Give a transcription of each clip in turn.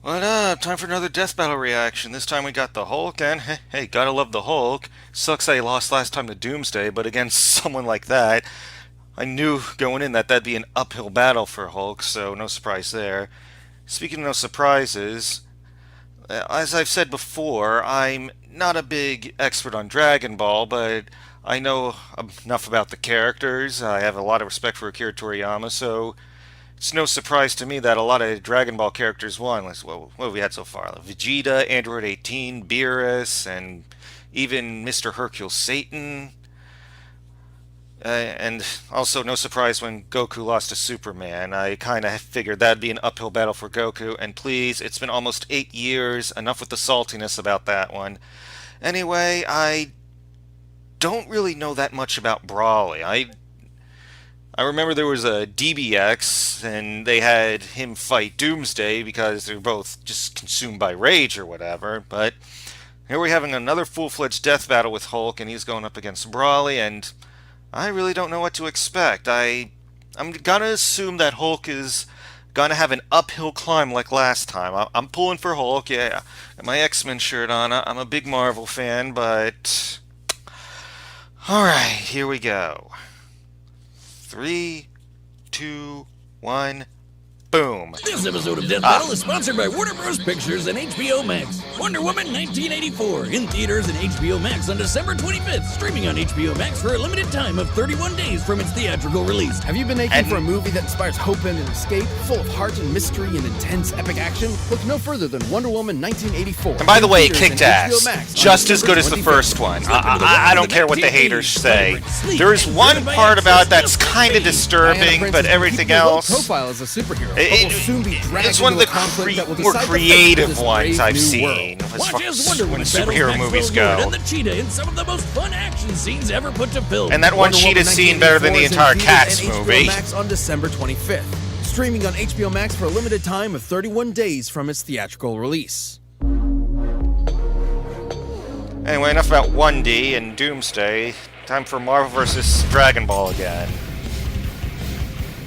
What up? Time for another death battle reaction. This time we got the Hulk, and hey, gotta love the Hulk. Sucks that he lost last time to Doomsday, but against someone like that, I knew going in that that'd be an uphill battle for Hulk, so no surprise there. Speaking of no surprises, as I've said before, I'm not a big expert on Dragon Ball, but I know enough about the characters. I have a lot of respect for Akira Toriyama, so it's no surprise to me that a lot of Dragon Ball characters won. What have we had so far? Vegeta, Android 18, Beerus, and even Mr. Hercule Satan. And also, no surprise when Goku lost to Superman. I kind of figured that'd be an uphill battle for Goku. And please, it's been almost 8 years. Enough with the saltiness about that one. Anyway, I don't really know that much about Brawly. I remember there was a DBX, and they had him fight Doomsday because they're both just consumed by rage or whatever. But here we're having another full-fledged death battle with Hulk, and he's going up against Brawly, and I really don't know what to expect. I'm gonna assume that Hulk is gonna have an uphill climb like last time. I'm pulling for Hulk, yeah. Got my X-Men shirt on. I'm a big Marvel fan, but alright, here we go. 3, 2, 1, boom. This episode of Death Battle is sponsored by Warner Bros. Pictures and HBO Max. Wonder Woman 1984 in theaters and HBO Max on December 25th, streaming on HBO Max for a limited time of 31 days from its theatrical release. Have you been aching for a movie that inspires hope and an escape, full of heart and mystery and intense epic action? Look no further than Wonder Woman 1984. And by the way, it in kicked theaters ass. and HBO Max on Just as December good as the 25th. first one. I don't care what the haters say. There is one part about it that's kind of disturbing, but everything else... profile as a superhero, It- but will soon be dragged It's one of the into a conflict that will more decide the fate of creative this ones brave I've new seen world. as Watch far as Wonder as when Woman battles superhero Max movies Lord go. and the Cheetah in some of the most fun action scenes ever put to film. And that one Wonder cheetah Woman scene better than the 1984 is in entire theaters Cats and HBO movie. Max on December 25th. Streaming on HBO Max for a limited time of 31 days from its theatrical release. Anyway, enough about 1D and Doomsday. Time for Marvel vs. Dragon Ball again.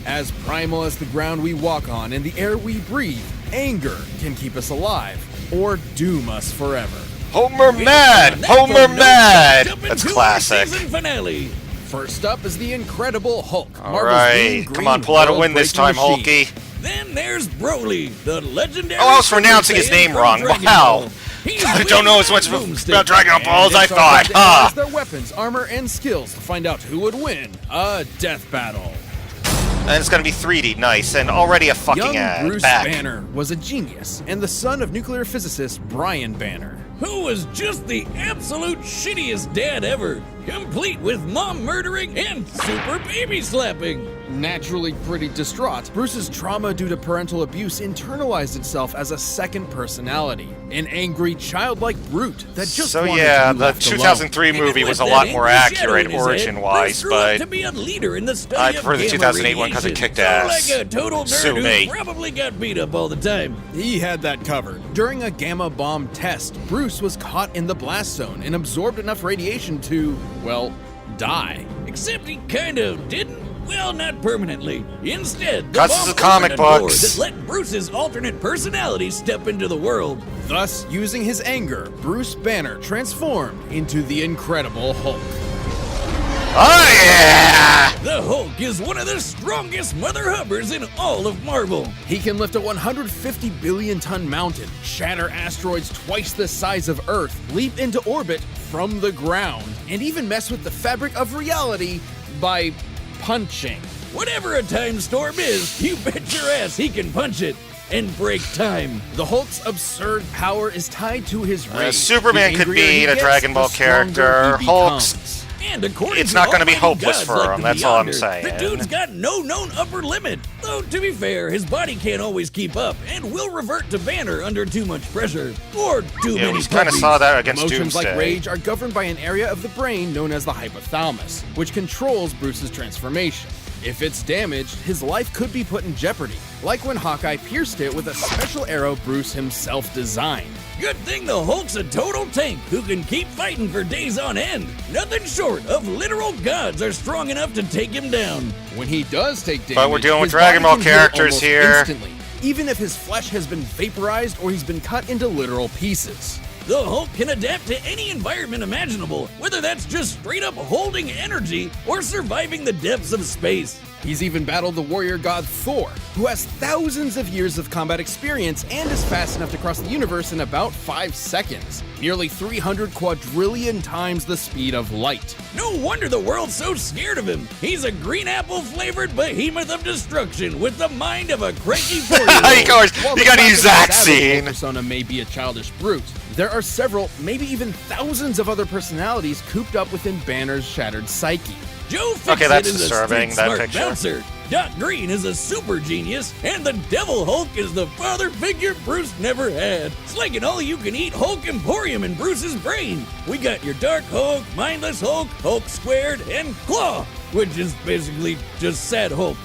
As primal as the ground we walk on and the air we breathe, anger can keep us alive or doom us forever. Homer Mad! And Homer from no Mad! jump That's into classic. our season finale. First up is the Incredible Hulk. Alright, come on, pull out a win this time, Hulky. Then there's Broly, the legendary. Oh, I was pronouncing his name wrong. Wow. I don't know as much about Dragon Ball as I thought. Huh. Their weapons, armor, and skills to find out who would win a death battle. And it's gonna be 3D, nice, and already a fucking Young ad. Bruce Back. Banner was a genius and the son of nuclear physicist Brian Banner. Who was just the absolute shittiest dad ever, complete with mom murdering and super baby slapping. Naturally pretty distraught, Bruce's trauma due to parental abuse internalized itself as a second personality, an angry, childlike brute that just So wanted yeah, to be the left 2003 Even movie with was a that lot more angry shadow accurate in his head, origin-wise, Bruce grew up but to be a leader in the study I of prefer the gamma 2008 one 'cause it radiation. kicked ass. So like a total nerd Sue me. who probably got beat up all the time. alone. He had that covered. During a gamma bomb test, Bruce was caught in the blast zone and absorbed enough radiation to, well, die. Except he kind of didn't. Well, not permanently. Instead, the Cuts bomb to the comic opened a door books. that let Bruce's alternate personality step into the world. Thus, using his anger, Bruce Banner transformed into the Incredible Hulk. oh yeah! The Hulk is one of the strongest mother hubbers in all of Marvel. He can lift a 150 billion ton mountain, shatter asteroids twice the size of Earth, leap into orbit from the ground, and even mess with the fabric of reality by punching. Whatever a time storm is, you bet your ass he can punch it and break time. The Hulk's absurd power is tied to his rage. Superman The could angrier he beat a gets, Dragon Ball the stronger character. he Hulk's becomes. And according It's to not gonna be almighty hopeless gods for like him, the that's all I'm Beyonder, saying. The dude's got no known upper limit. Though, to be fair, his body can't always keep up and will revert to Banner under too much pressure. Or too Yeah, many we kind of puppies. saw that against Emotions Doomsday. like rage are governed by an area of the brain known as the hypothalamus, which controls Bruce's transformation. If it's damaged, his life could be put in jeopardy, like when Hawkeye pierced it with a special arrow Bruce himself designed. Good thing the Hulk's a total tank who can keep fighting for days on end. Nothing short of literal gods are strong enough to take him down. When he does take damage, But we're dealing with his Dragon body Ball can heal characters almost here. instantly, even if his flesh has been vaporized or he's been cut into literal pieces. The Hulk can adapt to any environment imaginable, whether that's just straight up holding energy or surviving the depths of space. He's even battled the warrior god Thor, who has thousands of years of combat experience and is fast enough to cross the universe in about 5 seconds, nearly 300 quadrillion times the speed of light. No wonder the world's so scared of him. He's a green apple flavored behemoth of destruction with the mind of a cranky 4-year-old. Of course, While you the gotta use classic that Savage Hulk scene. persona may be a childish brute, there are several, maybe even thousands of other personalities cooped up within Banner's shattered psyche. Joe Fixit Okay, that's is a disturbing, that street-smart picture. bouncer. Doc Green is a super genius, and the Devil Hulk is the father figure Bruce never had. It's like an all-you-can-eat Hulk Emporium in Bruce's brain. We got your Dark Hulk, Mindless Hulk, Hulk Squared, and Claw, which is basically just Sad Hulk.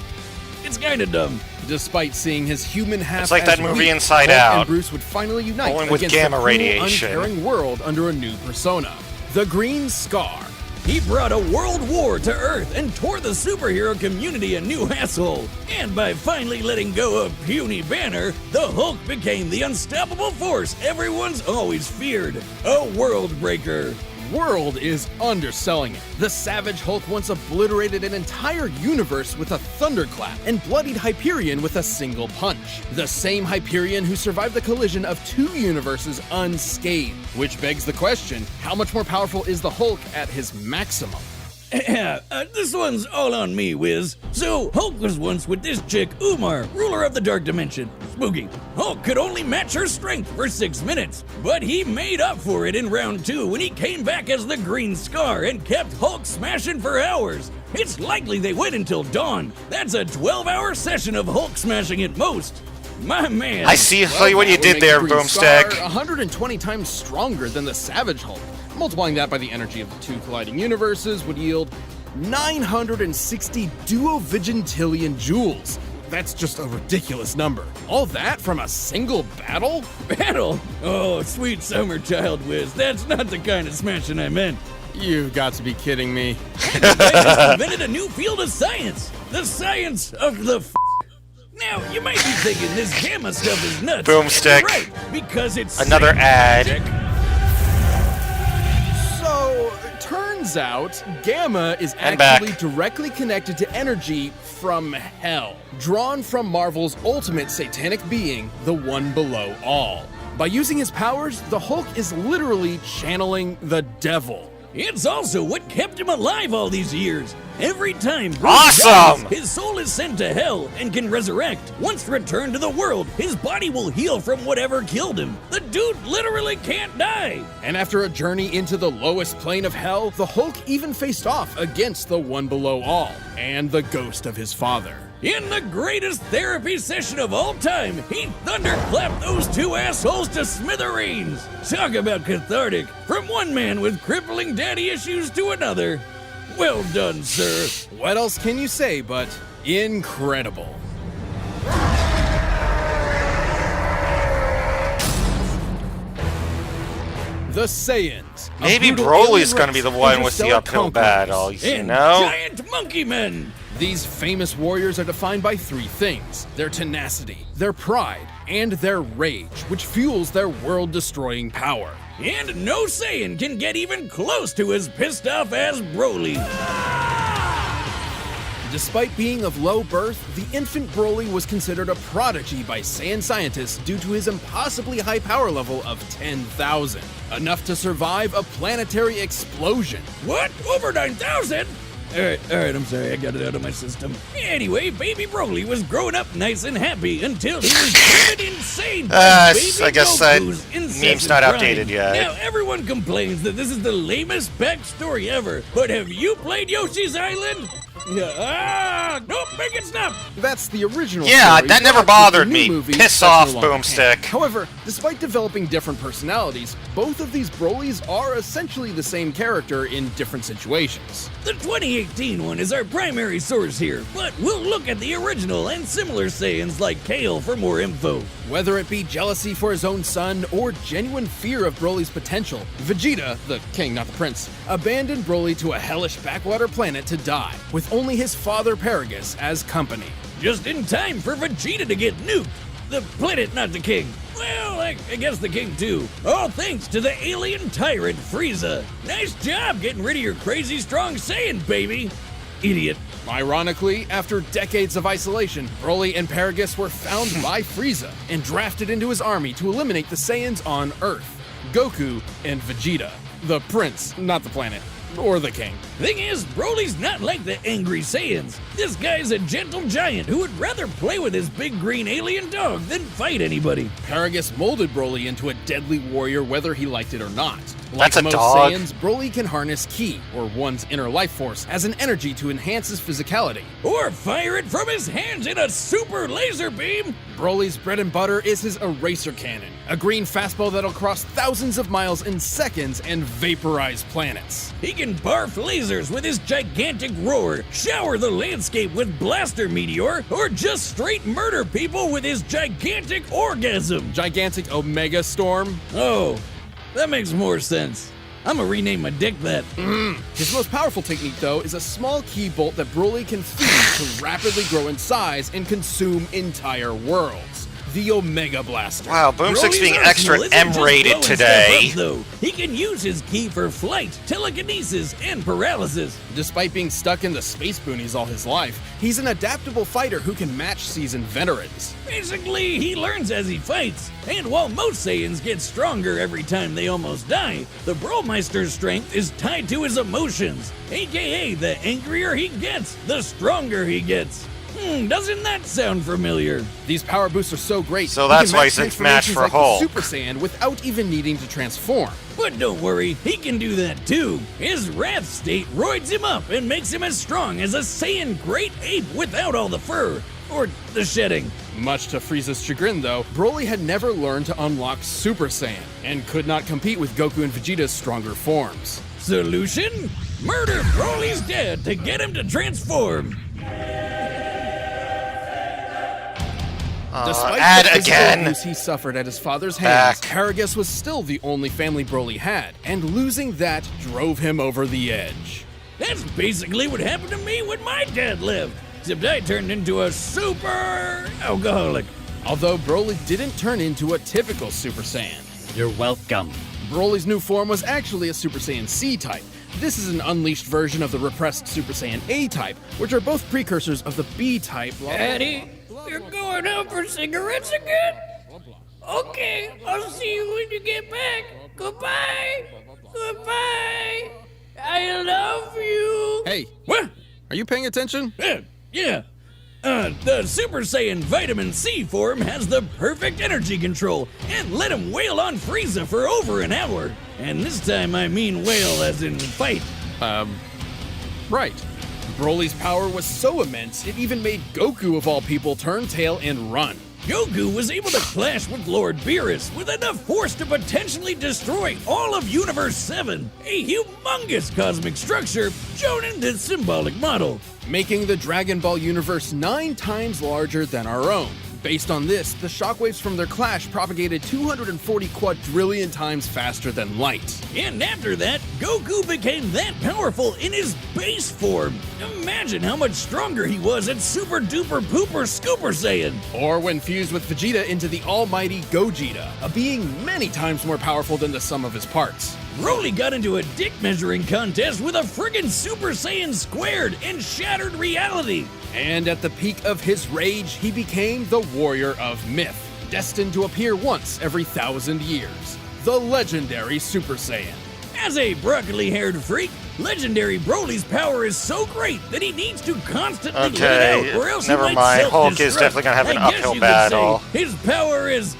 It's kinda dumb. Despite seeing his human half It's like as that movie weak, Inside Hulk Out. and Bruce would finally unite Only with against gamma the cruel, radiation. uncaring world under a new persona, the Green Scar. He brought a world war to Earth and tore the superhero community a new asshole. And by finally letting go of puny Banner, the Hulk became the unstoppable force everyone's always feared. A world breaker. World is underselling it. The Savage Hulk once obliterated an entire universe with a thunderclap and bloodied Hyperion with a single punch. The same Hyperion who survived the collision of 2 universes unscathed. Which begs the question, how much more powerful is the Hulk at his maximum? This one's all on me, Wiz. So, Hulk was once with this chick, Umar, ruler of the Dark Dimension. Spooky. Hulk could only match her strength for 6 minutes, but he made up for it in round 2 when he came back as the Green Scar and kept Hulk smashing for hours. It's likely they went until dawn. That's a 12-hour session of Hulk smashing at most. My man. I see what you That would did make there, the Green Boomstick. Scar 120 times stronger than the Savage Hulk. Multiplying that by the energy of the 2 colliding universes would yield 960 duovigintillion joules. That's just a ridiculous number. All that from a single battle? Battle? Oh, sweet summer child, Wiz. That's not the kind of smashing I meant. You've got to be kidding me. They just invented a new field of science. The science of the Now, you might be thinking this gamma stuff is nuts. Boomstick. You're right, because it's Another ad. magic. So, turns out, gamma is And actually back. directly connected to energy from hell, drawn from Marvel's ultimate satanic being, the One Below All. By using his powers, the Hulk is literally channeling the devil. It's also what kept him alive all these years. Every time Bruce Awesome! dies, his soul is sent to hell and can resurrect. Once returned to the world, his body will heal from whatever killed him. The dude literally can't die. And after a journey into the lowest plane of hell, the Hulk even faced off against the One Below All and the ghost of his father. In the greatest therapy session of all time, he thunderclapped those 2 assholes to smithereens. Talk about cathartic. From one man with crippling daddy issues to another. Well done, sir. What else can you say but incredible? The Saiyans. a Maybe brutal Broly's alien gonna be the race one of with the interstellar uphill conquerors. battle, you And know? giant monkey men. These famous warriors are defined by 3 things: their tenacity, their pride, and their rage, which fuels their world-destroying power. And no Saiyan can get even close to as pissed off as Broly. Despite being of low birth, the infant Broly was considered a prodigy by Saiyan scientists due to his impossibly high power level of 10,000, enough to survive a planetary explosion. What? Over 9,000? Alright, I'm sorry, I got it out of my system. Anyway, baby Broly was growing up nice and happy until he was driven insane by baby I guess that Goku's incessant meme's not crying. updated yet. Now, everyone complains that this is the lamest backstory ever, but have you played Yoshi's Island? Nope, make it stop! That's the original Yeah, story, that never but with bothered the new me. movie, Piss that's no off, longer Boomstick. canon. However, despite developing different personalities, both of these Brolys are essentially the same character in different situations. The 2018 one is our primary source here, but we'll look at the original and similar Saiyans like Kale for more info. Whether it be jealousy for his own son or genuine fear of Broly's potential, Vegeta, the king not the prince, abandoned Broly to a hellish backwater planet to die, with only his father Paragus as company. Just in time for Vegeta to get nuked. The planet, not the king. Well, I guess the king too. All thanks to the alien tyrant Frieza. Nice job getting rid of your crazy strong Saiyan, baby. Idiot. Ironically, after decades of isolation, Broly and Paragus were found by Frieza and drafted into his army to eliminate the Saiyans on Earth, Goku and Vegeta. The prince, not the planet, or the king. Thing is, Broly's not like the angry Saiyans. This guy's a gentle giant who would rather play with his big green alien dog than fight anybody. Paragus molded Broly into a deadly warrior whether he liked it or not. Like That's a most dog. Saiyans, Broly can harness Ki, or one's inner life force, as an energy to enhance his physicality. Or fire it from his hands in a super laser beam. Broly's bread and butter is his eraser cannon, a green fastball that'll cross thousands of miles in seconds and vaporize planets. He can barf lasers with his gigantic roar, shower the landscape with blaster meteor, or just straight murder people with his gigantic orgasm. Gigantic Omega Storm. Oh, that makes more sense. I'm gonna rename my dick that. His most powerful technique, though, is a small key bolt that Broly can feed to rapidly grow in size and consume entire worlds. The Omega Blaster. Wow, Boomstick's being Broly's extra arsenal isn't just M-rated blowing today. stuff up, though. He can use his ki for flight, telekinesis, and paralysis. Despite being stuck in the space boonies all his life, he's an adaptable fighter who can match seasoned veterans. Basically, he learns as he fights. And while most Saiyans get stronger every time they almost die, the Bromeister's strength is tied to his emotions. AKA, the angrier he gets, the stronger he gets. Doesn't that sound familiar? These power boosts are so great, So he that's can why match he's a match transformations for like the Hulk. Super Saiyan without even needing to transform. But don't worry, he can do that too. His Wrath state roids him up and makes him as strong as a Saiyan Great Ape without all the fur. Or the shedding. Much to Frieza's chagrin, though, Broly had never learned to unlock Super Saiyan and could not compete with Goku and Vegeta's stronger forms. Solution? Murder Broly's dad to get him to transform. Despite ad the physical again. abuse he suffered at his father's hands, Back. Paragus was still the only family Broly had, and losing that drove him over the edge. That's basically what happened to me when my dad lived. Except I turned into a super alcoholic. Although Broly didn't turn into a typical Super Saiyan. You're welcome. Broly's new form was actually a Super Saiyan C-type. This is an unleashed version of the repressed Super Saiyan A-type, which are both precursors of the B-type. Daddy, you're going out for cigarettes again? Okay, I'll see you when you get back. Goodbye. Goodbye. I love you. Hey, What? are you paying attention? Yeah. The Super Saiyan Vitamin C form has the perfect energy control and let him wail on Frieza for over an hour. And this time I mean wail as in fight. Right. Broly's power was so immense, it even made Goku, of all people, turn tail and run. Goku was able to clash with Lord Beerus with enough force to potentially destroy all of Universe 7, a humongous cosmic structure shown in this symbolic model. Making the Dragon Ball universe 9 times larger than our own. Based on this, the shockwaves from their clash propagated 240 quadrillion times faster than light. And after that, Goku became that powerful in his base form. Imagine how much stronger he was at Super Duper Pooper Scooper Saiyan. Or when fused with Vegeta into the almighty Gogeta, a being many times more powerful than the sum of his parts. Broly got into a dick measuring contest with a friggin' Super Saiyan squared and shattered reality. And at the peak of his rage, he became the Warrior of Myth, destined to appear once every 1,000 years. The legendary Super Saiyan. As a broccoli-haired freak, legendary Broly's power is so great that he needs to constantly let Okay, it out, or else never he might mind. Hulk is self-destruct. definitely gonna have an I guess uphill you could battle. say his power is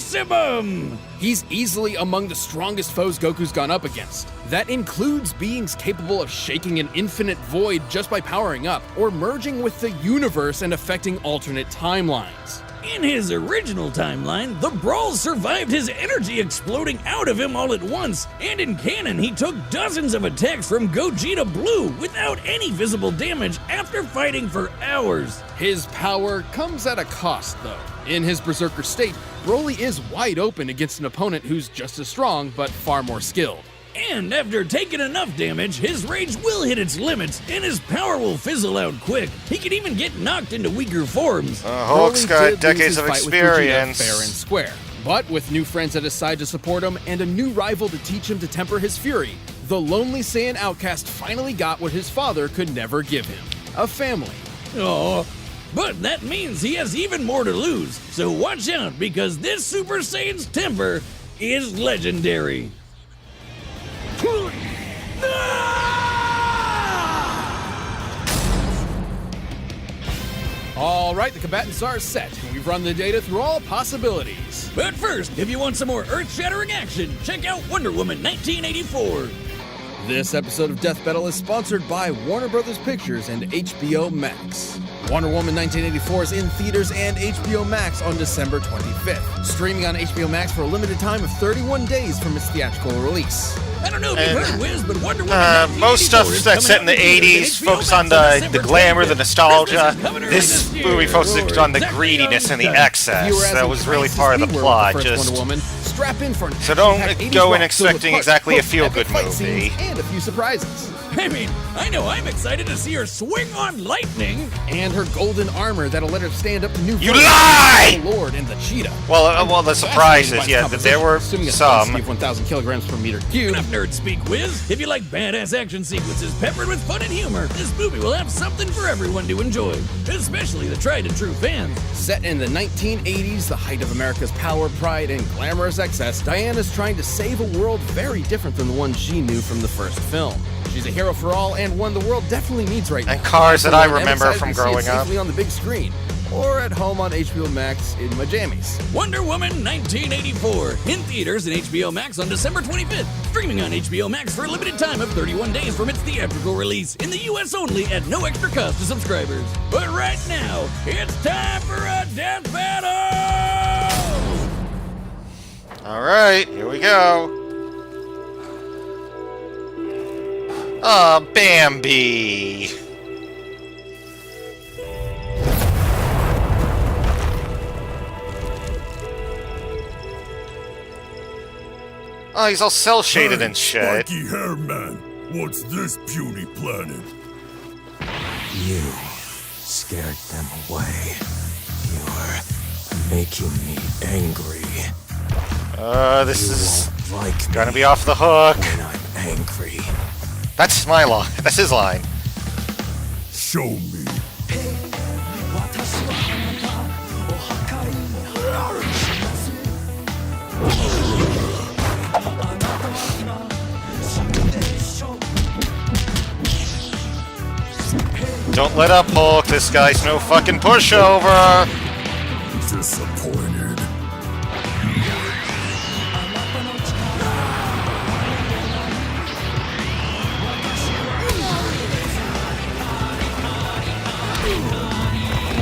maximum. He's easily among the strongest foes Goku's gone up against. That includes beings capable of shaking an infinite void just by powering up, or merging with the universe and affecting alternate timelines. In his original timeline, the Brawl survived his energy exploding out of him all at once, and in canon, he took dozens of attacks from Gogeta Blue without any visible damage after fighting for hours. His power comes at a cost, though. In his berserker state, Broly is wide open against an opponent who's just as strong, but far more skilled. And after taking enough damage, his rage will hit its limits, and his power will fizzle out quick. He can even get knocked into weaker forms. Hulk's Broly got did lose decades his of fight with Vegeta experience. fair and square. But with new friends at his side to support him and a new rival to teach him to temper his fury, the lonely Saiyan outcast finally got what his father could never give him: a family. Oh, but that means he has even more to lose. So watch out, because this Super Saiyan's temper is legendary. All right, the combatants are set, and we've run the data through all possibilities. But first, if you want some more earth-shattering action, check out Wonder Woman 1984. This episode of Death Battle is sponsored by Warner Brothers Pictures and HBO Max. Wonder Woman 1984 is in theaters and HBO Max on December 25th, streaming on HBO Max for a limited time of 31 days from its theatrical release. I don't know if you've heard, Wiz, but Wonder Woman Most stuff 1984 is that's set in coming the out in 80s HBO focused on Max the December glamour, the 25th. nostalgia. Christmas is coming early This year. movie focused on the Exactly greediness and the on excess. Viewer, as That was really impressed part as of the we were with plot. first Just Wonder Woman, strap in for an So don't action-packed 80s go in rock filled with expecting heart, exactly a hope, feel-good epic fight movie. scenes, and a few surprises. I mean, I know I'm excited to see her swing on lightning. And her golden armor that'll let her stand up to new You foes, lie! the Lord and the cheetah. Well, the surprise Fascinated by is, its yeah, that there were composition, assuming it's some. Steve 1,000 kilograms per meter cubed. Enough nerd speak, Wiz. If you like badass action sequences peppered with fun and humor, this movie will have something for everyone to enjoy, especially the tried and true fans. Set in the 1980s, the height of America's power, pride, and glamorous excess, Diana's trying to save a world very different than the one she knew from the first film. She's a hero for all and one the world definitely needs right now. And cars that I And I'm remember excited from to see it growing up. safely on the big screen, or at home on HBO Max in my jammies. Wonder Woman 1984, in theaters and HBO Max on December 25th. Streaming on HBO Max for a limited time of 31 days from its theatrical release, in the US only at no extra cost to subscribers. But right now, it's time for a death battle! Alright, here we go. Bambi. Oh, he's all cell-shaded and shit. Spiky hair man, what's this puny planet? You scared them away. You're making me angry. This is Won't like gonna me be off the hook. when I'm angry. That's my line. That's his line. Show me. Don't let up, Hulk. This guy's no fucking pushover. Disappointed.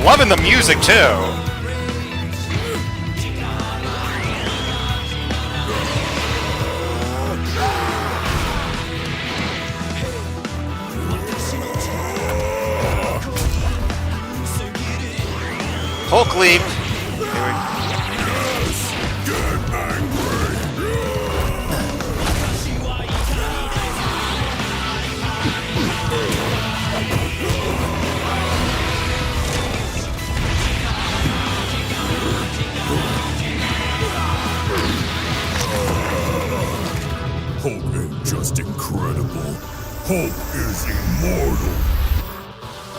Loving the music, too. Hulk leap. Hulk ain't just incredible. Hulk is immortal.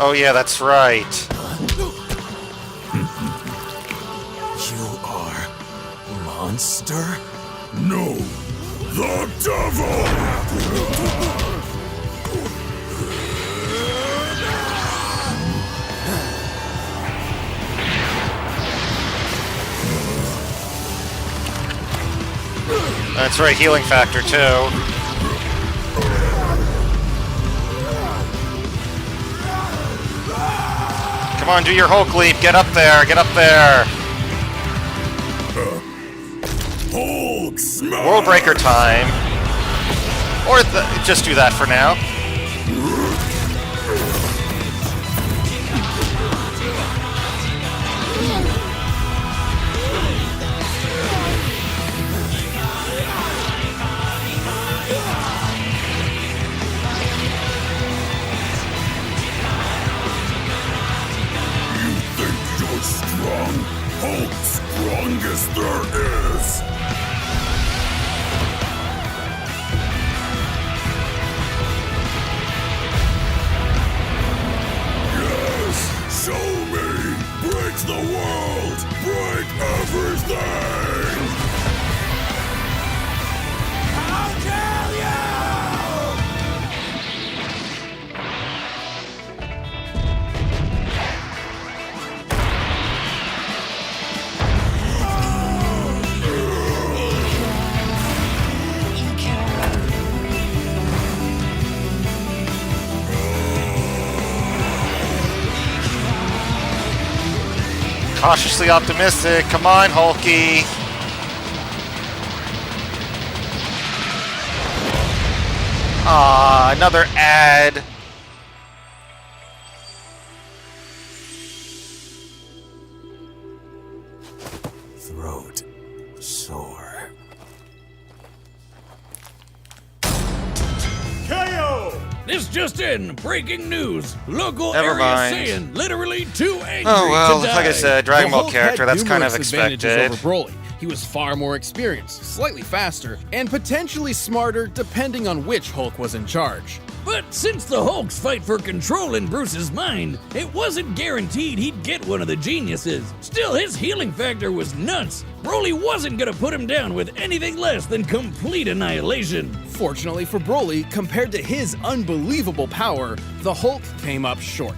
Oh yeah, that's right. You are monster? No, the devil! That's right, healing factor too. Come on, do your Hulk leap. Get up there. Get up there. Hulk smash! World Breaker time. Or just do that for now. cautiously optimistic. Come on, Hulky. Ah, another ad. Throat sore. KO! This just in, breaking news. Local Never area mind. saying literally too angry Oh well, to die. like I said, Dragon The Ball Hulk character, had that's kind of numerous advantages expected. over Broly. He was far more experienced, slightly faster, and potentially smarter depending on which Hulk was in charge. But since the Hulk's fight for control in Bruce's mind, it wasn't guaranteed he'd get one of the geniuses. Still, his healing factor was nuts. Broly wasn't gonna put him down with anything less than complete annihilation. Fortunately for Broly, compared to his unbelievable power, the Hulk came up short.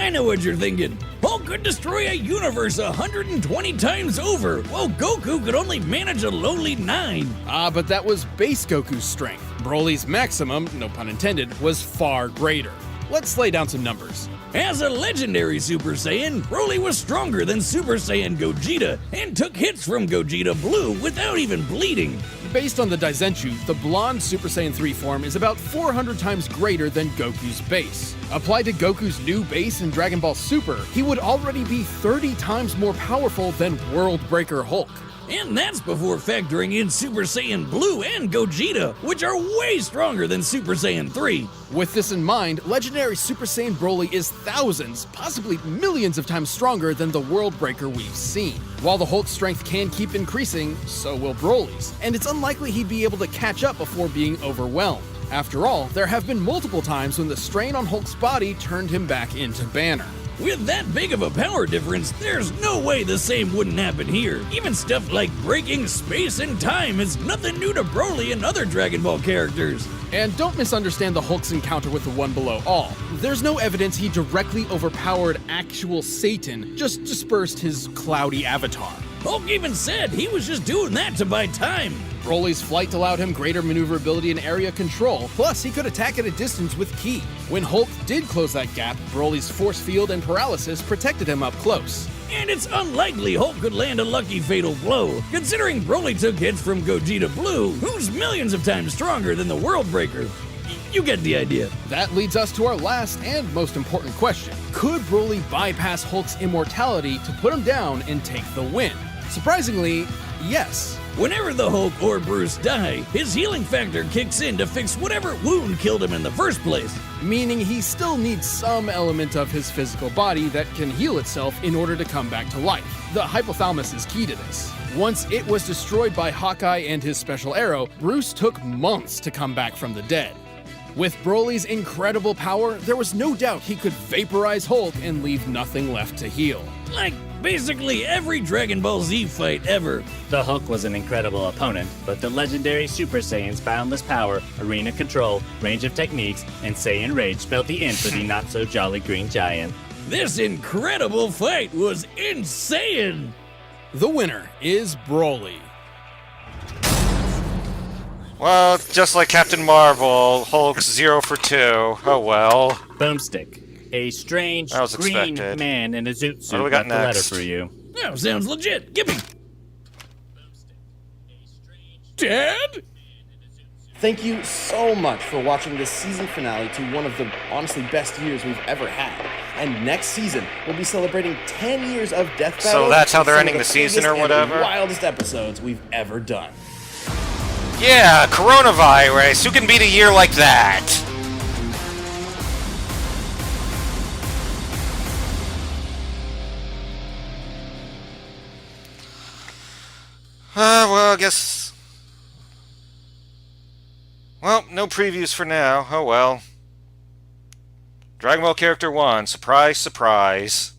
I know what you're thinking. Hulk could destroy a universe 120 times over, while Goku could only manage a lowly 9. Ah, but that was base Goku's strength. Broly's maximum, no pun intended, was far greater. Let's lay down some numbers. As a legendary Super Saiyan, Broly was stronger than Super Saiyan Gogeta and took hits from Gogeta Blue without even bleeding. Based on the Daizenshuu, the blonde Super Saiyan 3 form is about 400 times greater than Goku's base. Applied to Goku's new base in Dragon Ball Super, he would already be 30 times more powerful than World Breaker Hulk. And that's before factoring in Super Saiyan Blue and Gogeta, which are way stronger than Super Saiyan 3. With this in mind, legendary Super Saiyan Broly is thousands, possibly millions of times stronger than the World Breaker we've seen. While the Hulk's strength can keep increasing, so will Broly's, and it's unlikely he'd be able to catch up before being overwhelmed. After all, there have been multiple times when the strain on Hulk's body turned him back into Banner. With that big of a power difference, there's no way the same wouldn't happen here. Even stuff like breaking space and time is nothing new to Broly and other Dragon Ball characters. And don't misunderstand the Hulk's encounter with the One Below All. There's no evidence he directly overpowered actual Satan, just dispersed his cloudy avatar. Hulk even said he was just doing that to buy time. Broly's flight allowed him greater maneuverability and area control, plus he could attack at a distance with Ki. When Hulk did close that gap, Broly's force field and paralysis protected him up close. And it's unlikely Hulk could land a lucky fatal blow, considering Broly took hits from Gogeta Blue, who's millions of times stronger than the World Breaker. You get the idea. That leads us to our last and most important question. Could Broly bypass Hulk's immortality to put him down and take the win? Surprisingly, yes. Whenever the Hulk or Bruce die, his healing factor kicks in to fix whatever wound killed him in the first place. Meaning he still needs some element of his physical body that can heal itself in order to come back to life. The hypothalamus is key to this. Once it was destroyed by Hawkeye and his special arrow, Bruce took months to come back from the dead. With Broly's incredible power, there was no doubt he could vaporize Hulk and leave nothing left to heal. Like basically every Dragon Ball Z fight ever. The Hulk was an incredible opponent, but the legendary Super Saiyan's boundless power, arena control, range of techniques, and Saiyan Rage spelled the end for the not-so-jolly Green Giant. This incredible fight was insane! The winner is Broly. Well, just like Captain Marvel, Hulk's 0 for 2. Oh well. Boomstick, a strange That was green expected. man in a zoot suit What do we got left a letter next? for you. That sounds legit. Give me. Dad? Thank you so much for watching this season finale to one of the honestly best years we've ever had. And next season, we'll be celebrating 10 years of Death Battle. So that's how with they're some ending of the season or biggest and whatever? wildest episodes we've ever done. Yeah, coronavirus. Who can beat a year like that? Well, I guess... Well, no previews for now. Oh well. Dragon Ball Character 1. Surprise, surprise.